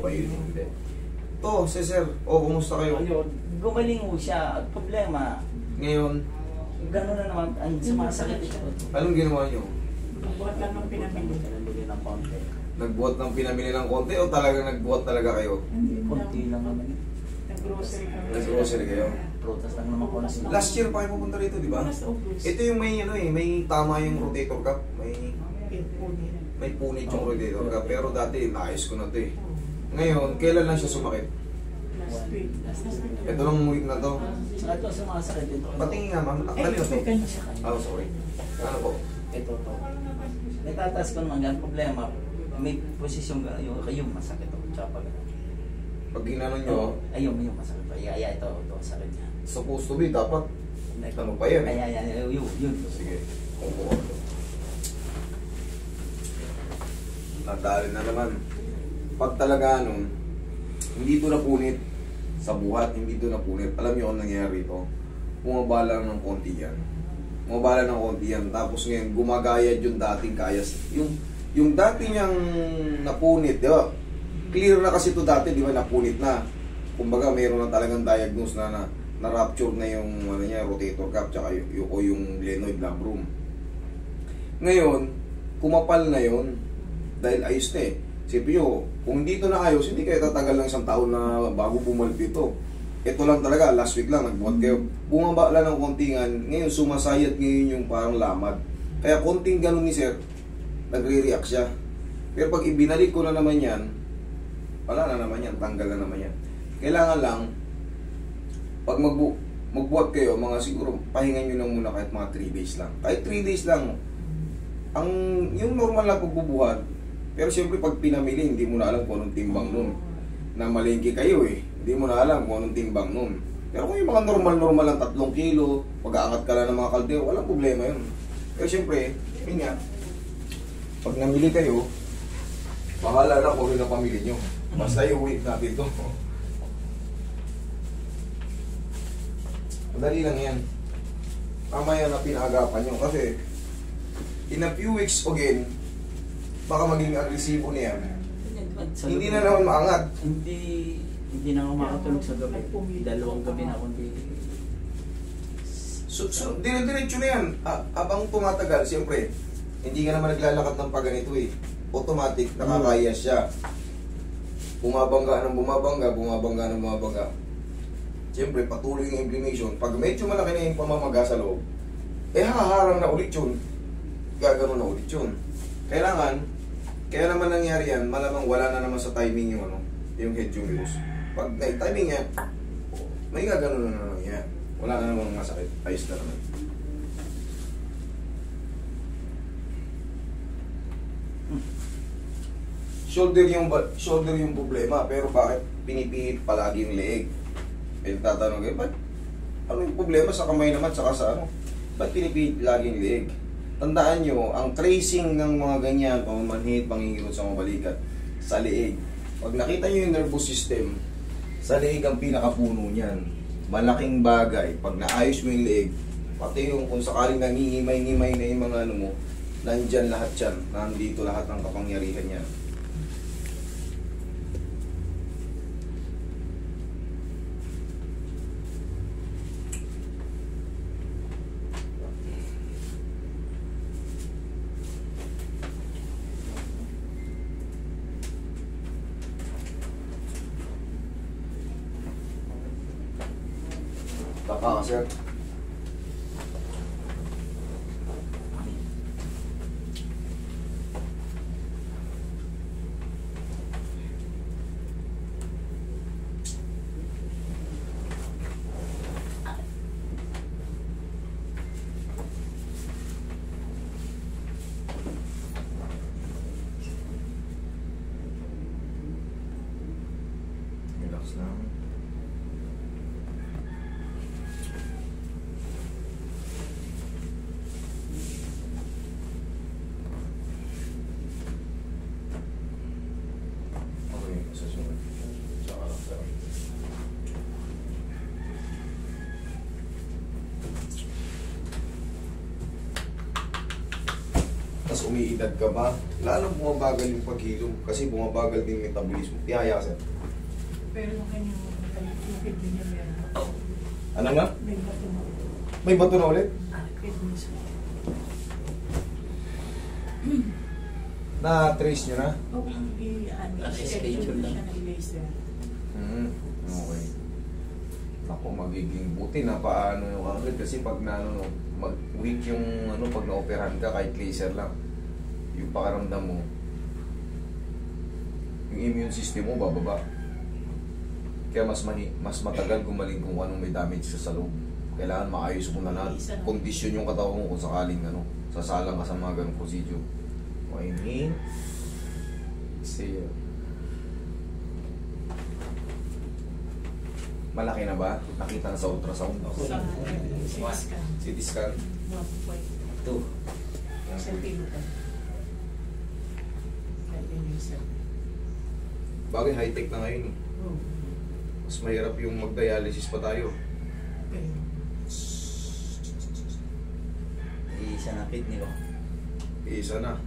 ba yun? Hindi. To, sir. O, kumusta kayo? Ayun, gumaling mo siya. At problema, Ngayon, gano'n na naman ang sumasakit ito. anong ginawa nyo? Buhat lang ng pinamili. Pinamili ng konti. Nagbuhat ng pinamili ng konti o talagang nagbuhat talaga kayo? Konti lang naman. Nag-grocery kami. Nag-grocery kayo? Prutas lang naman konti. Last year pa kayo pupunta rito, di ba? Last August. Ito yung may ano eh, may tama yung rotator cuff. May punit yung rotator cuff. Pero dati, naayos ko na to eh. Ngayon, kailan lang siya sumakit? Last week. Ito lang week na to. Saka ito sumasakit ito. Patingin nga ma'am, takpan nyo to. kanya siya. Oh, sorry. Ano po? Ito to. Natataas ko naman yan. Problema, may posisyon kayo masakit ito. Tsaka pag Pag ginano nyo, ayun, yung masakit pa. Ito, sakit niya. supposed to be, dapat ano pa yan eh. Yun. Sige, upo ko. Nadali na naman. Pag talaga ano, hindi ito napunit sa buhat, hindi ito napunit. Alam niyo kung nangyayari ito? Bumabala ng konti yan. Bumabala ng konti yan. Tapos ngayon, gumagayad yung dating kayas. Yung dati niyang napunit, di ba? Clear na kasi ito dati, di ba? Napunit na. Kumbaga, mayroon na talagang diagnose na rupture na yung ano niya, rotator cuff tsaka yung glenoid labrum. Ngayon, kumapal na yon dahil ayos na eh. Siyempre nyo, kung dito na ayos, hindi kayo tatagal ng isang taon na bago bumalik dito. Ito lang talaga, last week lang, nagbuhat kayo. Bumaba lang ng kontingan, ngayon sumasayat ngayon yung parang lamad. Kaya konting ganun ni sir, nagre-react siya. Pero pag ibinalik ko na naman yan, wala na naman yan, tanggal na naman yan. Kailangan lang, pag magbuhat kayo, mga siguro, pahingan nyo lang muna kahit mga 3 days lang. Kahit 3 days lang, yung normal na pagbubuhat, pero siyempre pag pinamili, hindi mo na alam kung anong timbang nun. Na malingki kayo eh, hindi mo na alam kung anong timbang nun. Pero kung yung mga normal lang, 3 kilo, pag-aangat ka lang ng mga kaldero, walang problema yun. Pero siyempre, yun nga, pag namili kayo, bahala na kung yun ang pamili nyo. Basta i-wait natin ito. Madali lang yan. Mamaya na pinagapan nyo kasi in a few weeks again, baka maging agresibo niya. Hindi na naman maangat. Hindi na ako makatulog sa gabi. 2 gabi na akong So dire-diretso na yan. Abang tumatagal, siyempre, hindi ka naman naglalakad ng paganito eh. Automatic, nakakaya siya. Bumabangga ng bumabangga. Siyempre, patuloy yung inflammation. Pag medyo malaki na yung pamamaga sa loob, haharang na ulit yun. Gagano na ulit yun. Kailangan, kaya naman nangyari yan, malamang wala na naman sa timing yung head humerus. Pag timing yan, may gagano na naman yan. Wala na naman masakit. Ayos na naman. Shoulder yung problema, pero bakit pinipihit palagi yung leeg? Tatanong kayo, ba't ano yung problema sa kamay naman, saka sa ano? Ba't pinipihit lagi yung leeg? Tandaan nyo, ang tracing ng mga ganyan, pamamanhid, pangingilot sa mga balikat, sa leeg. Pag nakita nyo yung nervous system, sa leeg ang pinakapuno niyan. Malaking bagay. Pag naayos mo yung leeg, pati yung kung sakaling nangingimay-ngimay na yung mga ano mo, nandyan lahat yan. Nandito lahat ng kapangyarihan niyan. Tapa ka, sir. Relax lang. Tapos umiidad ka ba, lalong bumabagal yung paghilom kasi bumabagal din yung metabolismo. Tihaya sir. Pero yung kanyang kidney niya meron. Ano nga? May bato na. May bato na ulit? Kidney siya. Na-trace nyo na? O kung i-schedule lang. siya ng laser. Okay. Ako magiging buti na paano yung agad kasi pag na ano, mag-weak yung ano, pag na-operahan ka kahit laser lang, yung pakaramdam mo, yung immune system mo bababa. Kaya mas matagal gumaling kung anong may damage sa loob. Kailangan maayos mo na lahat. Kondisyon yung katawan mo kung sakaling ano, sasalang ka sa mga ganong procedure. I mean, see you. Malaki na ba? Nakita na sa ultrasound? Sa CT scan. CT scan? 1.2 2. centimeter. Kaya yung laser. Bagay high-tech na ngayon eh. Oh. Mas mahirap yung mag-dialysis pa tayo. Okay. Isa na kidney ko. Isa na.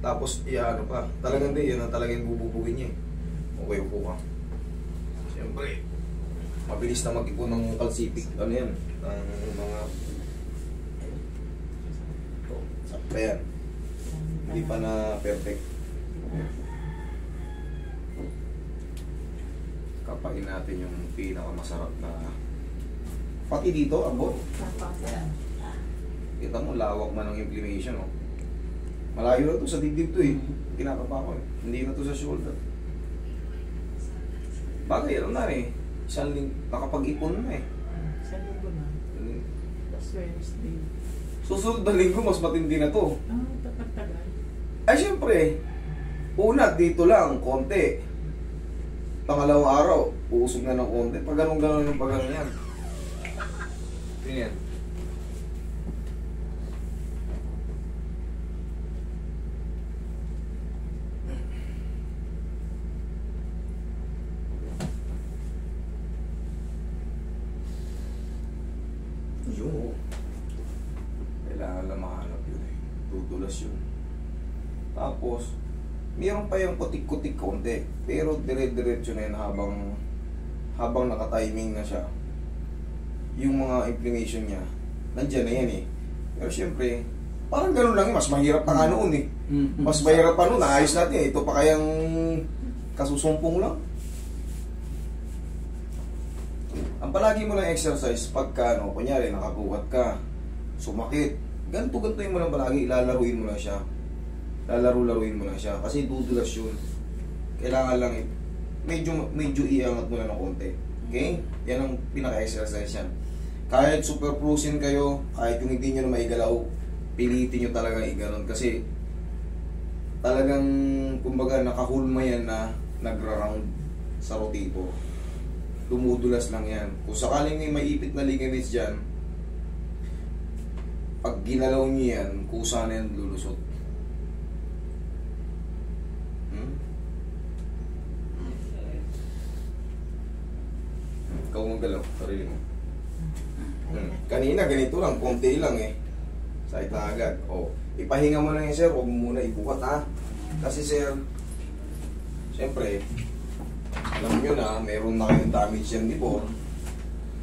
Tapos, ano pa. Talagang yan ang talagang bububugin niya eh. Okay, upo ka. Siyempre, mabilis na mag-ipon ng calcific. Ano yan? Ng mga... Sakta yan. Hindi pa na perfect. Kapain natin yung pinakamasarap na... Pati dito, abot. Kita mo, lawak man ng inflammation, oh. Malayo na to sa dibdib to eh. Kinakapa ko eh. Hindi na to sa shoulder. Bagay, alam na eh. Isang nakapag-ipon na eh. Sa linggo na. Last Wednesday. Susunod na linggo, mas matindi na to. Tagal. Ay, syempre. Una, dito lang, konti. Pangalawang araw, uusog na ng konti. Pag ganun-ganun yung pag yan. Yun yan. Yun. Kailangan lang mahanap yun eh. Tutulas yun. Tapos, mayroon pa yung kutik-kutik konti. Pero dire-diretso na yun habang naka-timing na siya. Yung mga inflammation niya, nandyan na yan eh. Pero syempre, parang ganun lang eh. Mas mahirap pa nga noon eh. Mas mahirap pa noon. Naayos natin eh. Ito pa kayang kasusumpong lang. Ang palagi mo lang exercise pagka, no, kunyari, nakabuhat ka, sumakit, ganito-gantoin mo lang palagi, lalaruin mo lang siya. Lalaro-laruin mo lang siya. Kasi dudulas yun. Kailangan lang, medyo iangat mo lang ng konti. Okay? Yan ang pinaka-exercise yan. Kahit super cruising kayo, kahit yung hindi nyo na maigalaw, pilitin nyo talaga iganon. Kasi, talagang, kumbaga, nakahulma yan na nagra-round sa rotator. Dumudulas lang yan. Kung sakaling may maipit na ligaments dyan, pag ginalaw nyo yan, kusa na yan lulusot. Ikaw magdalaw, sarili mo. Kanina, ganito lang, konti lang eh. Sakit na agad. O, ipahinga mo lang yun, sir. Huwag mo muna ibukat, ha? Kasi, sir, siyempre, alam nyo na, meron na kayong damage yan before.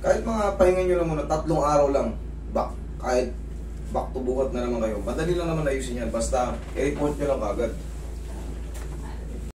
Kahit mga pahinga nyo lang muna, 3 araw lang, kahit back to bukat na naman kayo. Madali lang naman ayusin yan. Basta, i-report nyo lang agad.